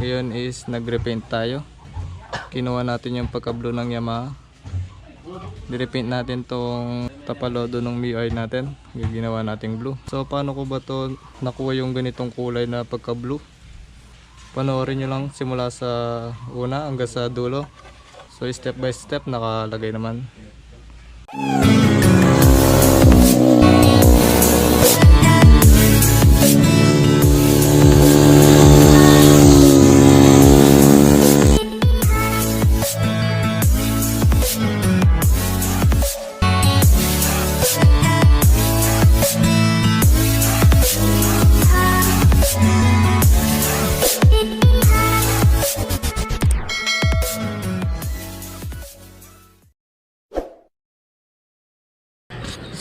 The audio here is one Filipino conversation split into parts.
Ngayon is nagrepaint tayo. Kinuha natin yung pagka-blue ng Yamaha. Nirepaint natin tong tapalodo ng MIUI natin. Ginawa nating blue. So paano ko ba to nakuha yung ganitong kulay na pagka-blue? Panoorin nyo lang simula sa una hanggang sa dulo. So step by step nakalagay naman.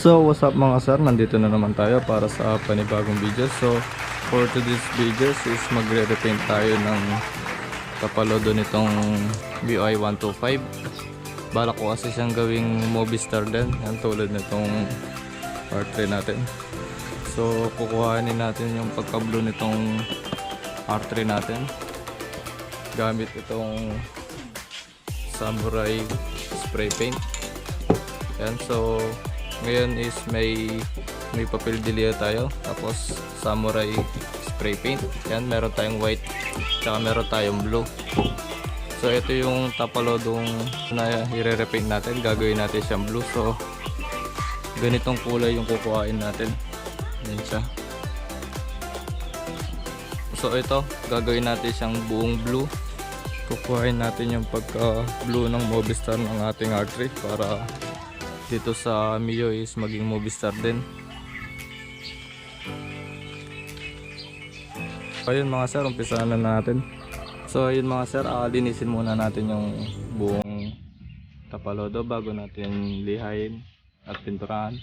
So what's up mga sir, nandito na naman tayo para sa panibagong video. So for today's videos is magre-repaint tayo ng kapalodo nitong MIUI 125. Balak ko kasi siyang gawing Movistar din, yan tulad nitong R3 natin. So kukuhanin natin yung pagka-blue nitong R3 natin gamit itong Samurai spray paint. Yan, so ngayon is may papel dilya tayo, tapos Samurai spray paint. Yan, meron tayong white, tsaka meron tayong blue. So ito yung tapalodong na i-repaint natin, gagawin natin siyang blue. So ganitong kulay yung kukuhain natin. Yan siya. So ito, gagawin natin siyang buong blue. Kukuhain natin yung pagka blue ng Movistar ng ating R3 para dito sa MIUI is maging Movistar din. Ayun mga sir, umpisahan na natin. So ayun mga sir, linisin muna natin yung buong tapalodo bago natin lihayin at pinturahan.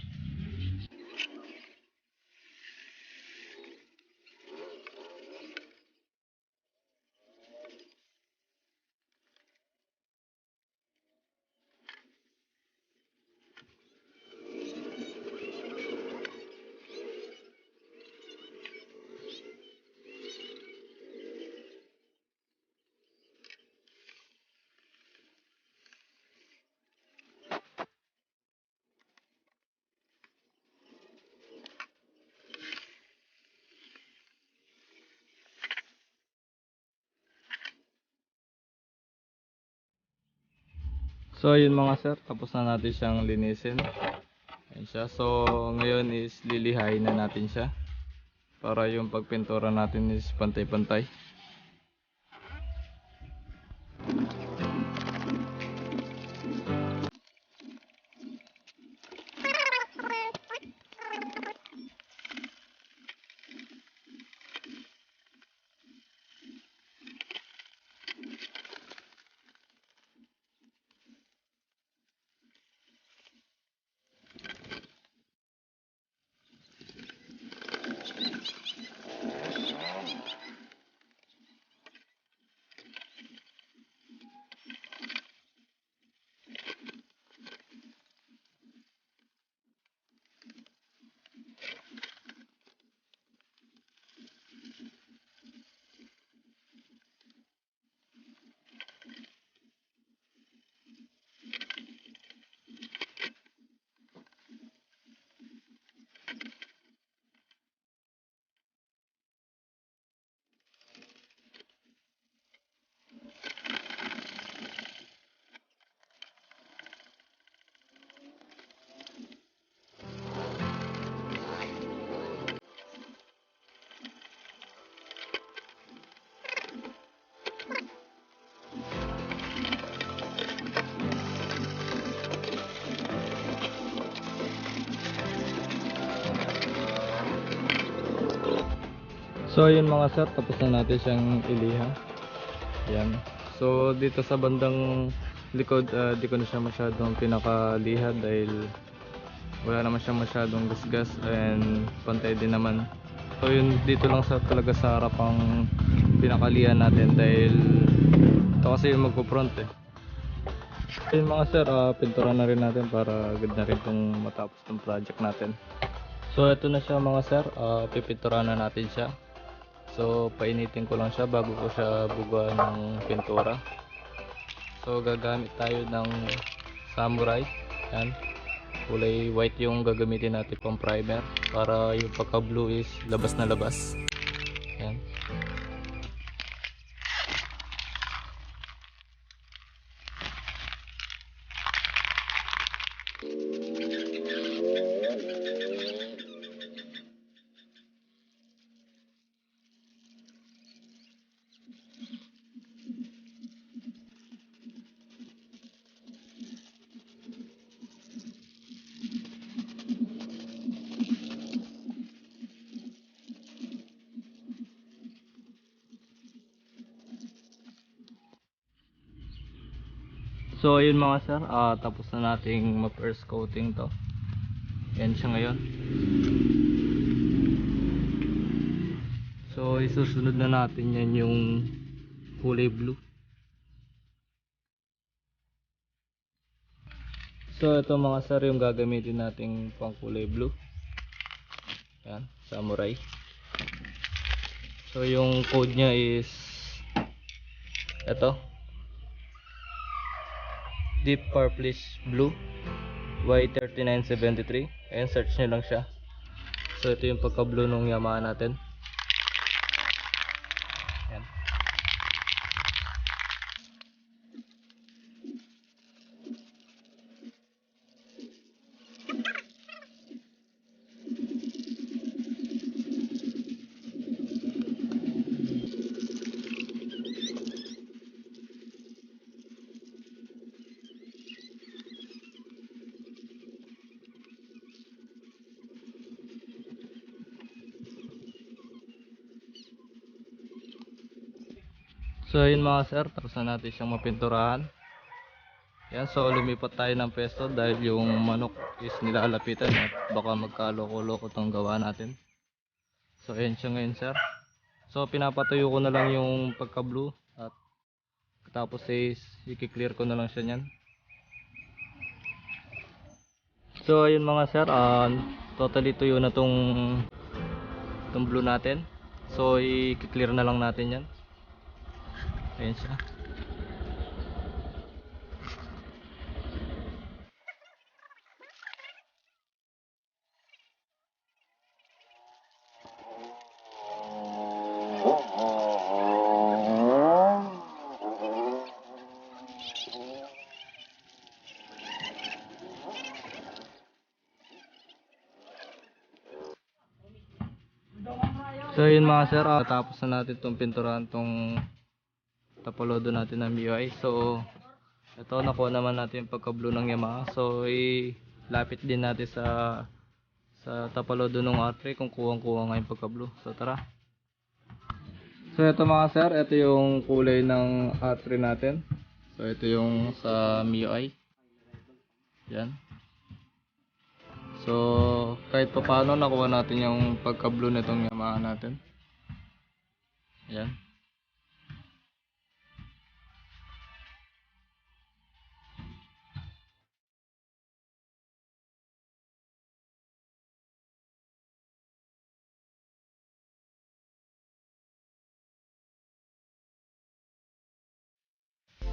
So ayun mga sir, tapos na natin siyang linisin. Ayan siya. So ngayon is lilihain na natin siya para yung pagpintura natin is pantay-pantay. So ayun mga sir, tapos na natin siyang iliha. Yan. So dito sa bandang likod, di ko na siya masyadong pinakaliha dahil wala naman siya masyadong gasgas and pantay din naman. So yun, dito lang sa talaga sa harapang pinakalihan natin dahil ito kasi yung magpo-front eh. Ayun mga sir, pintura na rin natin para agad na rin itong matapos itong project natin. So ito na siya mga sir, pipintura na natin siya. So painitin ko lang siya bago ko siya buguan ng pintura. So gagamit tayo ng Samurai. Yan. Kulay white yung gagamitin natin pang primer para yung pagka blue is labas na labas. Yan. So ayun mga sir, tapos na nating ma-first coating to. Yan siya ngayon. So isusunod na natin yan yung kulay blue. So ito mga sir yung gagamitin nating pang kulay blue. Yan, Samurai. So yung code nya is ito, Deep Purplish Blue Y3973. Ayan, search nyo lang siya. So ito yung pagka blue nung Yamaha natin. Ayan. So yun mga sir, tapos na natin siyang mapinturahan. Yan, so lumipat tayo ng pesto dahil yung manok is nilalapitan at baka magkaloko-loko tong gawa natin. So ayan siya ngayon sir. So pinapatuyo ko na lang yung pagka blue at tapos is i-clear ko na lang siya niyan. So ayun mga sir, totally tuyo na tong blue natin. So i-clear na lang natin yan. Ayan siya. So yun mga sir, tapos na natin itong pinturahan tong tapalodo natin ng MIUI. So ito, nakuha naman natin yung pagka blue ng Yamaha. So ilapit din natin sa tapalodo ng R3 kung kuwang-kuha nga yung pagka blue. So tara. So ito mga sir, ito yung kulay ng R3 natin. So ito yung sa MIUI. Yan. So kahit pa paano nakuha natin yung pagka blue nitong Yamaha natin. Yan.